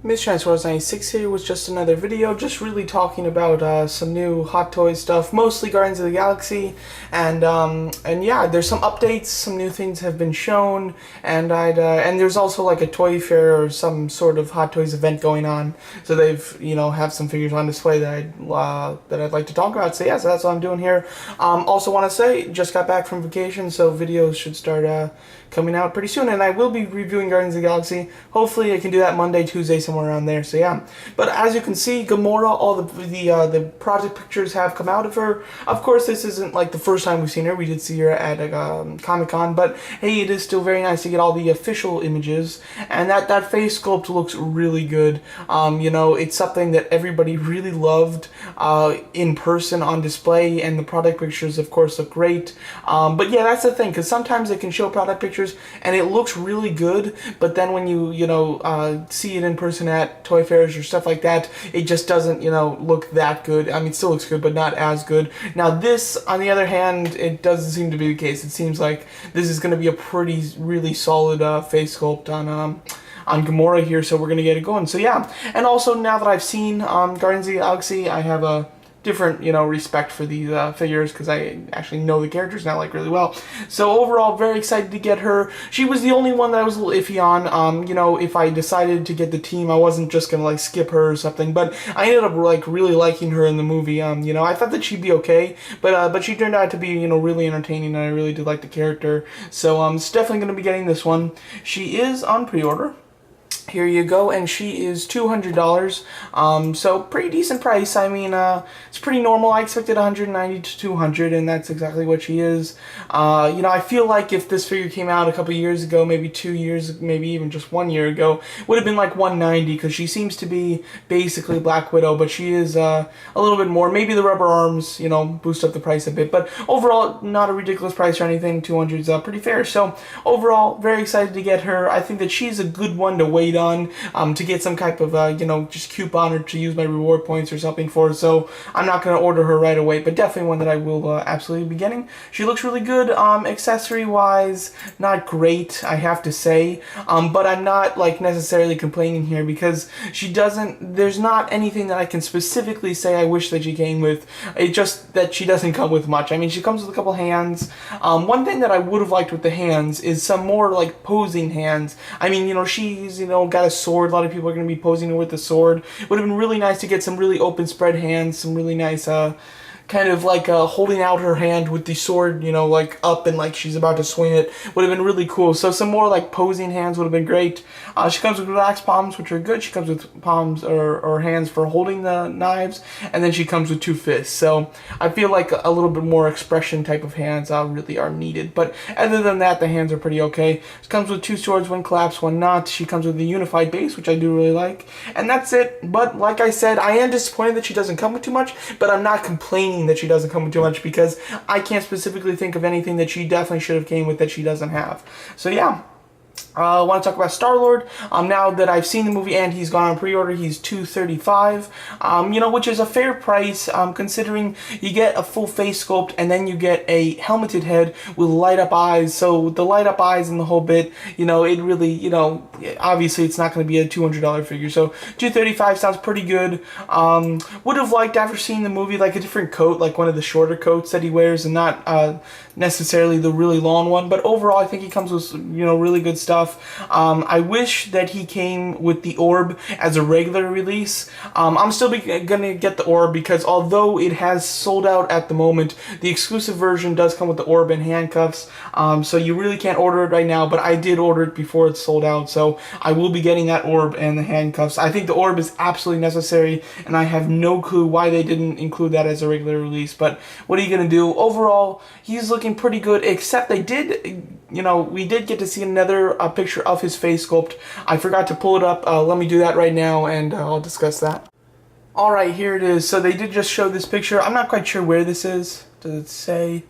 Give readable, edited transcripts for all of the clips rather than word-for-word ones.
Miss Transformers 96 here with just another video, just really talking about some new Hot Toys stuff, mostly Guardians of the Galaxy, and yeah, there's some updates, some new things have been shown, and there's also like a toy fair or some sort of Hot Toys event going on, so they've, have some figures on display that I'd like to talk about, so yeah, so that's what I'm doing here. Also want to say, just got back from vacation, so videos should start coming out pretty soon, and I will be reviewing Guardians of the Galaxy. Hopefully I can do that Monday, Tuesday, somewhere around there, so yeah. But as you can see, Gamora, all the project pictures have come out of her. Of course, this isn't like the first time we've seen her. We did see her at Comic-Con, but hey, it is still very nice to get all the official images, and that face sculpt looks really good. It's something that everybody really loved in person on display, and the product pictures, of course, look great. But yeah, that's the thing, because sometimes they can show product pictures and it looks really good, but then when you see it in person at toy fairs or stuff like that, it just doesn't look that good. I mean, it still looks good, but not as good. Now this, on the other hand, it doesn't seem to be the case. It seems like this is going to be a really solid face sculpt on Gamora here, so we're going to get it going. So yeah, and also now that I've seen Guardians of the Galaxy, I have a different, respect for these figures, because I actually know the characters now like really well. So overall, very excited to get her. She was the only one that I was a little iffy on. If I decided to get the team, I wasn't just gonna like skip her or something. But I ended up like really liking her in the movie. I thought that she'd be okay, but she turned out to be really entertaining, and I really did like the character. So it's definitely gonna be getting this one. She is on pre-order. Here you go, and she is $200, so pretty decent price. I mean, it's pretty normal. I expected $190 to $200, and that's exactly what she is. I feel like if this figure came out a couple years ago, maybe 2 years, maybe even just 1 year ago, would have been like $190, because she seems to be basically Black Widow, but she is a little bit more. Maybe the rubber arms, boost up the price a bit, but overall, not a ridiculous price or anything. 200 is pretty fair. So overall, very excited to get her. I think that she's a good one to wait on, to get some type of just coupon or to use my reward points or something for. So I'm not going to order her right away, but definitely one that I will absolutely be getting. She looks really good. Accessory wise, not great, I have to say, but I'm not like necessarily complaining here, because there's not anything that I can specifically say I wish that she came with. It's just that she doesn't come with much. I mean, she comes with a couple hands. One thing that I would have liked with the hands is some more like posing hands. I mean, she's got a sword. A lot of people are going to be posing her with the sword. It would have been really nice to get some really open spread hands, some really nice kind of like holding out her hand with the sword, like up and like she's about to swing it. Would have been really cool. So some more like posing hands would have been great. She comes with relaxed palms, which are good. She comes with palms or hands for holding the knives, and then she comes with 2 fists. So I feel like a little bit more expression type of hands really are needed. But other than that, the hands are pretty okay. She comes with 2 swords, 1 collapsed, 1 not. She comes with a unified base, which I do really like. And that's it. But like I said, I am disappointed that she doesn't come with too much, but I'm not complaining that she doesn't come with too much, because I can't specifically think of anything that she definitely should have came with that she doesn't have. So yeah. I want to talk about Star-Lord. Now that I've seen the movie and he's gone on pre-order, he's $235, which is a fair price, considering you get a full face sculpt and then you get a helmeted head with light-up eyes. So the light-up eyes and the whole bit, it really, obviously it's not going to be a $200 figure. So $235 sounds pretty good. Would have liked, after seeing the movie, like a different coat, like one of the shorter coats that he wears, and not necessarily the really long one. But overall, I think he comes with, really good stuff. I wish that he came with the orb as a regular release. I'm still gonna get the orb, because although it has sold out at the moment, the exclusive version does come with the orb and handcuffs. So you really can't order it right now, but I did order it before it sold out, so I will be getting that orb and the handcuffs. I think the orb is absolutely necessary, and I have no clue why they didn't include that as a regular release, but what are you gonna do? Overall, he's looking pretty good, except they did, we did get to see another picture of his face sculpt. I forgot to pull it up. Let me do that right now, and I'll discuss that. Alright, here it is. So they did just show this picture. I'm not quite sure where this is. Does it say?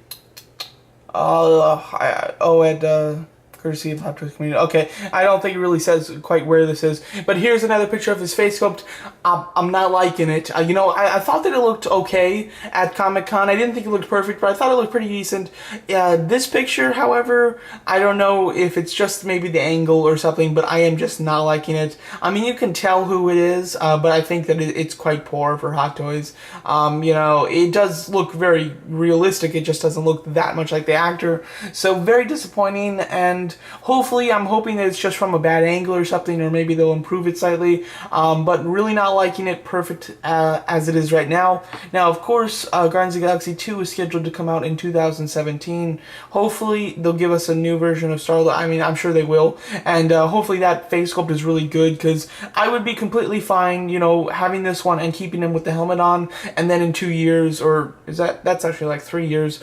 courtesy of Hot Toys Community. Okay, I don't think it really says quite where this is, but here's another picture of his face sculpt. I'm not liking it. You know, I thought that it looked okay at Comic-Con. I didn't think it looked perfect, but I thought it looked pretty decent. This picture, however, I don't know if it's just maybe the angle or something, but I am just not liking it. I mean, you can tell who it is, but I think that it's quite poor for Hot Toys. You know, it does look very realistic. It just doesn't look that much like the actor. So very disappointing, and hopefully I'm hoping that it's just from a bad angle or something, or maybe they'll improve it slightly, but really not liking it perfect as it is right now. Now, of course, Guardians of the Galaxy 2 is scheduled to come out in 2017. Hopefully they'll give us a new version of Star-Lord. I mean, I'm sure they will, and hopefully that face sculpt is really good, because I would be completely fine, you know, having this one and keeping him with the helmet on, and then in 2 years, or that's actually like 3 years,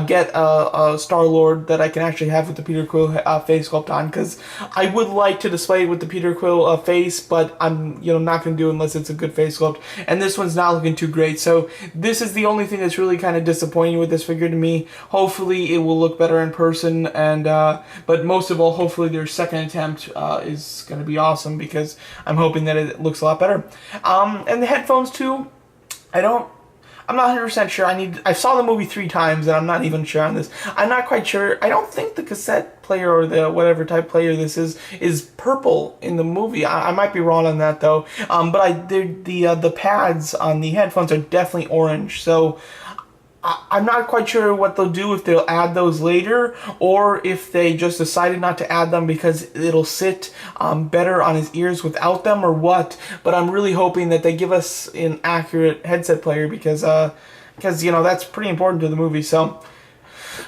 get a Star-Lord that I can actually have with the Peter Quill face sculpt on, because I would like to display it with the Peter Quill face, but I'm, you know, not going to do it unless it's a good face sculpt, and this one's not looking too great. So this is the only thing that's really kind of disappointing with this figure to me. Hopefully it will look better in person, and but most of all, hopefully their second attempt is going to be awesome, because I'm hoping that it looks a lot better. And the headphones too, I'm not 100% sure. I saw the movie 3 times, and I'm not even sure on this. I'm not quite sure. I don't think the cassette player, or the whatever type player this is purple in the movie. I might be wrong on that though. But the pads on the headphones are definitely orange. So I'm not quite sure what they'll do, if they'll add those later, or if they just decided not to add them because it'll sit better on his ears without them, or what. But I'm really hoping that they give us an accurate headset player, because you know, that's pretty important to the movie. So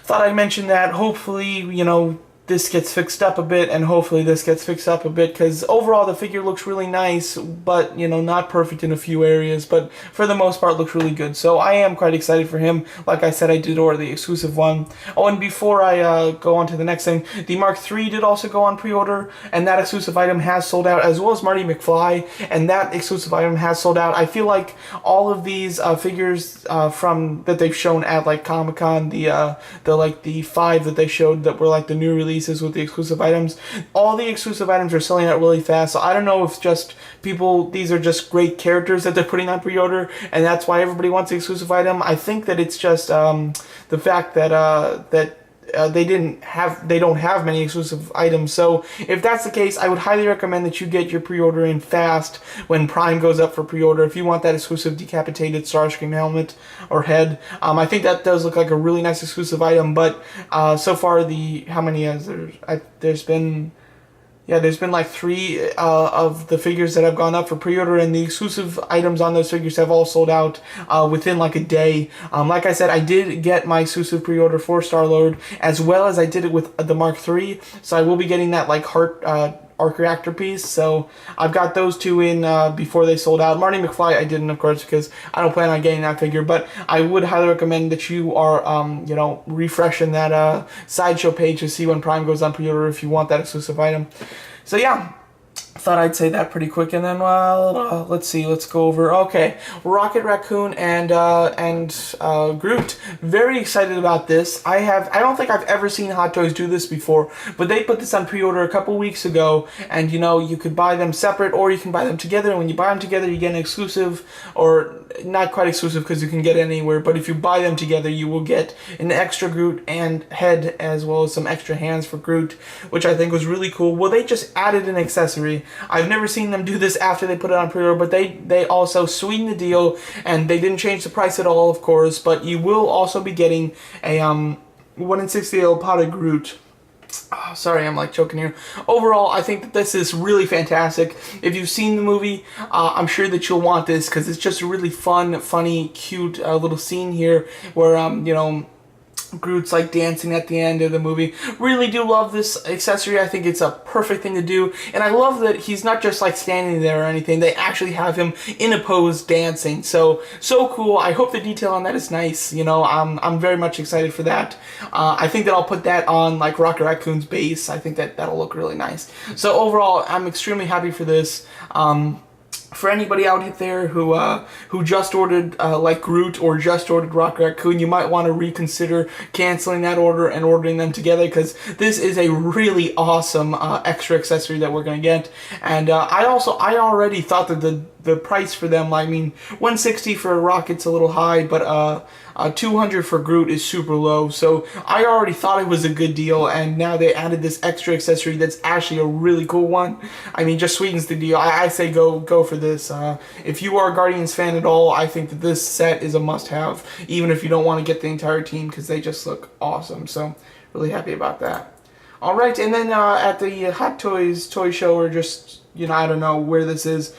thought I'd mention that. Hopefully, you know, this gets fixed up a bit, and hopefully this gets fixed up a bit, because overall the figure looks really nice, but, you know, not perfect in a few areas, but for the most part looks really good. So I am quite excited for him. Like I said, I did order the exclusive one. Oh, and before I go on to the next thing, the Mark III did also go on pre-order, and that exclusive item has sold out, as well as Marty McFly, and that exclusive item has sold out. I feel like all of these figures from that they've shown at like Comic-Con, the 5 that they showed that were like the new release with the exclusive items, all the exclusive items are selling out really fast. So I don't know if just these are just great characters that they're putting on pre-order, and that's why everybody wants the exclusive item. I think that it's just the fact that they don't have many exclusive items. So if that's the case, I would highly recommend that you get your pre-order in fast when Prime goes up for pre-order, if you want that exclusive decapitated Starscream helmet or head. I think that does look like a really nice exclusive item, but so far how many has there's been like 3 of the figures that have gone up for pre-order, and the exclusive items on those figures have all sold out within like a day. Like I said, I did get my exclusive pre-order for Star-Lord, as well as I did it with the Mark III, so I will be getting that like heart arc reactor piece. So I've got those 2 in before they sold out. Marty McFly I didn't, of course, because I don't plan on getting that figure, but I would highly recommend that you are you know, refreshing that sideshow page to see when Prime goes on pre-order if you want that exclusive item. So yeah, thought I'd say that pretty quick, and then let's see, let's go over. Okay, Rocket Raccoon and Groot. Very excited about this. I don't think I've ever seen Hot Toys do this before, but they put this on pre-order a couple weeks ago, and you know, you could buy them separate or you can buy them together, and when you buy them together you get an exclusive, or not quite exclusive because you can get it anywhere, but if you buy them together you will get an extra Groot and head, as well as some extra hands for Groot, which I think was really cool. Well, they just added an accessory. I've never seen them do this after they put it on pre-order, but they also sweetened the deal, and they didn't change the price at all, of course, but you will also be getting a 1 in 60 El Potted Groot. Oh, sorry, I'm like choking here. Overall, I think that this is really fantastic. If you've seen the movie, I'm sure that you'll want this, because it's just a really fun, funny, cute little scene here where, you know, Groot's like dancing at the end of the movie. Really do love this accessory. I think it's a perfect thing to do, and I love that he's not just like standing there or anything. They actually have him in a pose dancing. So cool. I hope the detail on that is nice. You know, I'm very much excited for that. I think that I'll put that on like Rocket Raccoon's base. I think that'll look really nice. So overall, I'm extremely happy for this. for anybody out there who just ordered like Groot or just ordered Rocket Raccoon, you might want to reconsider canceling that order and ordering them together, because this is a really awesome extra accessory that we're gonna get. And I already thought that the price for them, I mean, 160 for a Rocket's a little high, but 200 for Groot is super low. So I already thought it was a good deal, and now they added this extra accessory that's actually a really cool one. I mean, just sweetens the deal. I say go for this. If you are a Guardians fan at all, I think that this set is a must-have, even if you don't want to get the entire team, because they just look awesome. So really happy about that. All right, and then at the Hot Toys toy show, or just, you know, I don't know where this is,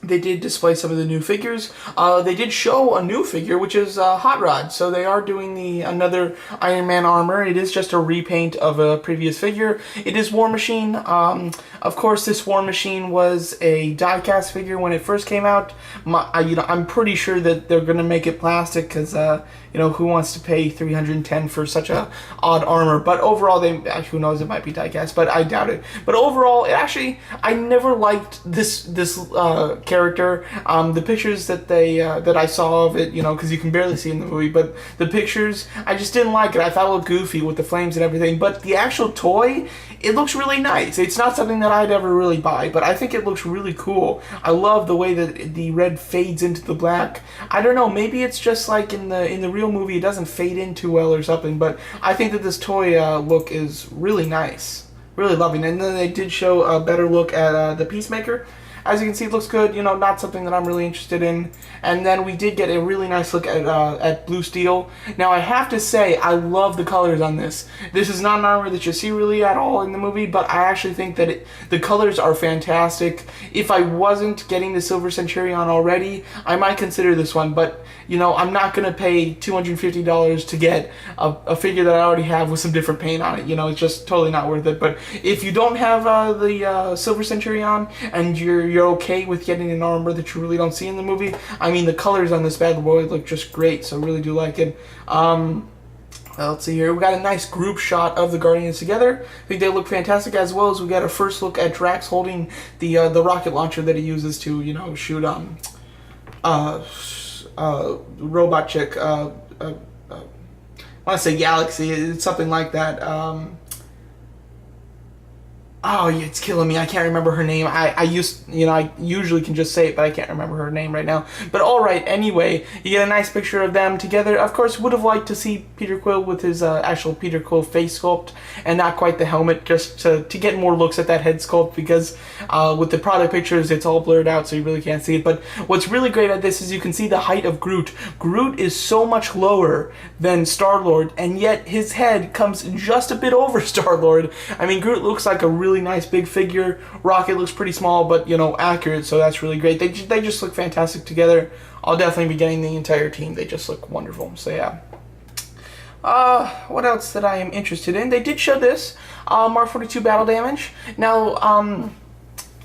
they did display some of the new figures. They did show a new figure, which is Hot Rod. So they are doing another Iron Man armor. It is just a repaint of a previous figure. It is War Machine. Of course, this War Machine was a die-cast figure when it first came out. I'm pretty sure that they're gonna make it plastic, because you know, who wants to pay $310 for such a odd armor? But overall, who knows, it might be die-cast, but I doubt it. But overall, I never liked this character. The pictures that that I saw of it, you know, because you can barely see in the movie, but the pictures, I just didn't like it. I thought it looked goofy with the flames and everything. But the actual toy, it looks really nice. It's not something that I'd ever really buy, but I think it looks really cool. I love the way that the red fades into the black. I don't know, maybe it's just like in the real movie, it doesn't fade in too well or something, but I think that this toy look is really nice. Really loving it. And then they did show a better look at the Peacemaker. As you can see, it looks good, you know, not something that I'm really interested in. And then we did get a really nice look at Blue Steel. Now, I have to say, I love the colors on this. This is not an armor that you see really at all in the movie, but I actually think that the colors are fantastic. If I wasn't getting the Silver Centurion already, I might consider this one, but, you know, I'm not going to pay $250 to get a figure that I already have with some different paint on it. You know, it's just totally not worth it. But if you don't have the Silver Centurion, and you're okay with getting an armor that you really don't see in the movie, I mean, the colors on this bad boy look just great, so really do like it. Let's see here. We got a nice group shot of the Guardians together. I think they look fantastic, as well as we got a first look at Drax holding the rocket launcher that he uses to, you know, shoot robot chick. I want to say Galaxy. It's something like that. Oh, it's killing me. I can't remember her name. I usually can just say it, but I can't remember her name right now. But alright, anyway, you get a nice picture of them together. Of course, would have liked to see Peter Quill with his actual Peter Quill face sculpt, and not quite the helmet, just to get more looks at that head sculpt, because with the product pictures, it's all blurred out, so you really can't see it. But what's really great at this is you can see the height of Groot. Groot is so much lower than Star-Lord, and yet his head comes just a bit over Star-Lord. I mean, Groot looks like a really nice big figure. Rocket looks pretty small, but, you know, accurate, so that's really great. They just look fantastic together. I'll definitely be getting the entire team. They just look wonderful, so yeah. What else that I am interested in? They did show this, Mark 42 battle damage. Now,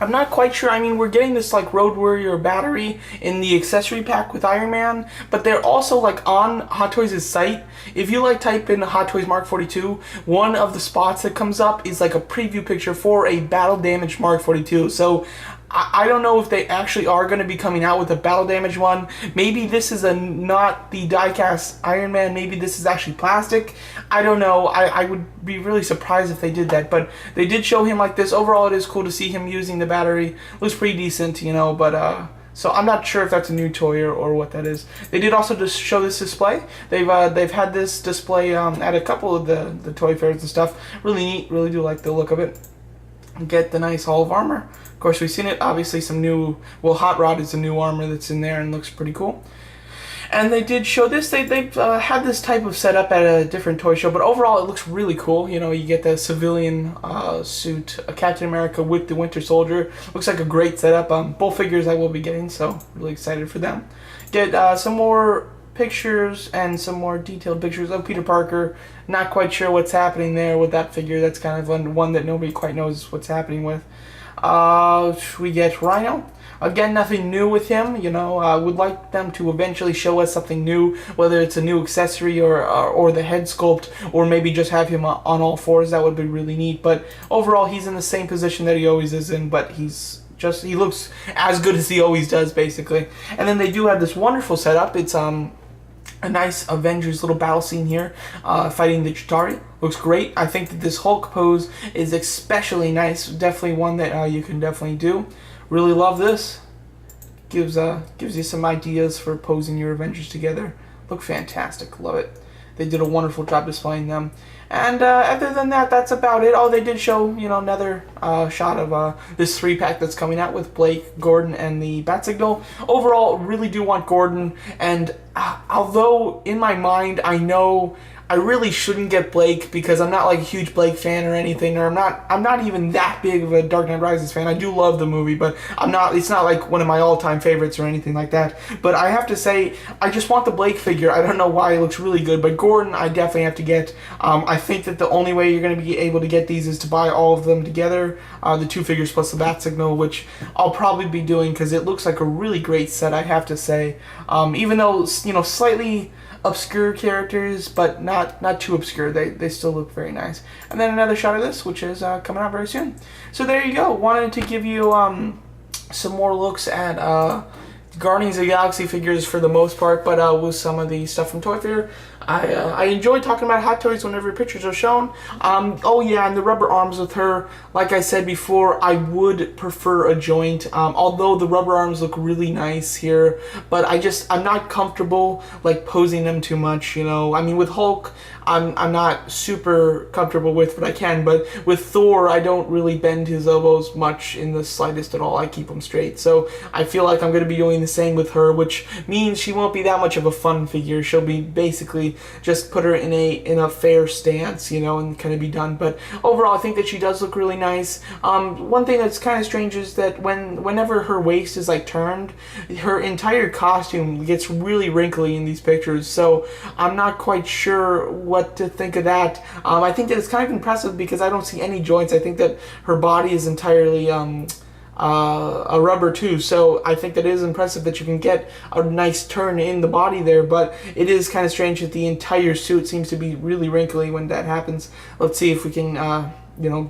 I'm not quite sure. I mean, we're getting this like Road Warrior battery in the accessory pack with Iron Man, but they're also like on Hot Toys' site. If you like type in Hot Toys Mark 42, one of the spots that comes up is like a preview picture for a battle damage Mark 42. So I don't know if they actually are going to be coming out with a battle damage one. Maybe this is not the die-cast Iron Man. Maybe this is actually plastic. I don't know. I would be really surprised if they did that. But they did show him like this. Overall, it is cool to see him using the battery. Looks pretty decent, you know, but so I'm not sure if that's a new toy or what that is. They did also just show this display. They've had this display at a couple of the toy fairs and stuff. Really neat. Really do like the look of it. Get the nice Hall of Armor. Of course, we've seen it. Obviously, some new... Well, Hot Rod is a new armor that's in there and looks pretty cool. And they did show this. They've had this type of setup at a different toy show, but overall, it looks really cool. You know, you get the civilian suit, Captain America with the Winter Soldier. Looks like a great setup. Both figures I will be getting, so really excited for them. Get some more pictures and some more detailed pictures of Peter Parker. Not quite sure what's happening there with that figure. That's kind of one that nobody quite knows what's happening with. We get Rhino. Again, nothing new with him. You know, I would like them to eventually show us something new, whether it's a new accessory or the head sculpt, or maybe just have him on all fours. That would be really neat. But overall, he's in the same position that he always is in, but he's he looks as good as he always does, basically. And then they do have this wonderful setup. It's a nice Avengers little battle scene here, fighting the Chitauri. Looks great. I think that this Hulk pose is especially nice. Definitely one that you can definitely do. Really love this. Gives you some ideas for posing your Avengers together. Look fantastic. Love it. They did a wonderful job displaying them. And other than that, that's about it. Oh, they did show, another shot of this 3-pack that's coming out with Blake, Gordon, and the Bat Signal. Overall, really do want Gordon. And although in my mind I know I really shouldn't get Blake because I'm not like a huge Blake fan or anything, or I'm not even that big of a Dark Knight Rises fan. I do love the movie, but it's not like one of my all-time favorites or anything like that. But I have to say, I just want the Blake figure. I don't know why, it looks really good, but Gordon I definitely have to get. I think that the only way you're going to be able to get these is to buy all of them together, the 2 figures plus the Bat Signal, which I'll probably be doing because it looks like a really great set, I have to say. Even though, slightly obscure characters, but not too obscure. They still look very nice. And then another shot of this, which is coming out very soon. So there you go. Wanted to give you some more looks at Guardians of the Galaxy figures for the most part, but with some of the stuff from Toy Fair. I enjoy talking about Hot Toys whenever pictures are shown. Oh yeah, and the rubber arms with her, like I said before, I would prefer a joint, although the rubber arms look really nice here, but I'm not comfortable like posing them too much, I mean, with Hulk, I'm not super comfortable with what I can, but with Thor, I don't really bend his elbows much in the slightest at all. I keep them straight, so I feel like I'm going to be doing the same with her, which means she won't be that much of a fun figure. She'll be basically just put her in a fair stance, and kind of be done. But overall, I think that she does look really nice. One thing that's kind of strange is that whenever her waist is like turned, her entire costume gets really wrinkly in these pictures. So I'm not quite sure what to think of that. I think that it's kind of impressive because I don't see any joints. I think that her body is entirely a rubber too, so I think that it is impressive that you can get a nice turn in the body there, but it is kind of strange that the entire suit seems to be really wrinkly when that happens. Let's see if we can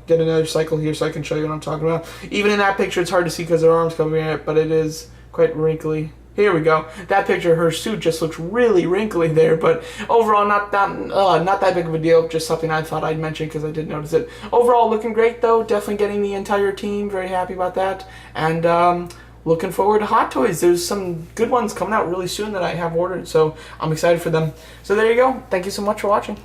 get another cycle here so I can show you what I'm talking about. Even in that picture it's hard to see because her arm's covering it, but it is quite wrinkly. Here we go. That picture, her suit just looks really wrinkly there, but overall not that big of a deal. Just something I thought I'd mention because I did notice it. Overall, looking great though. Definitely getting the entire team. Very happy about that, and looking forward to Hot Toys. There's some good ones coming out really soon that I have ordered, so I'm excited for them. So there you go. Thank you so much for watching.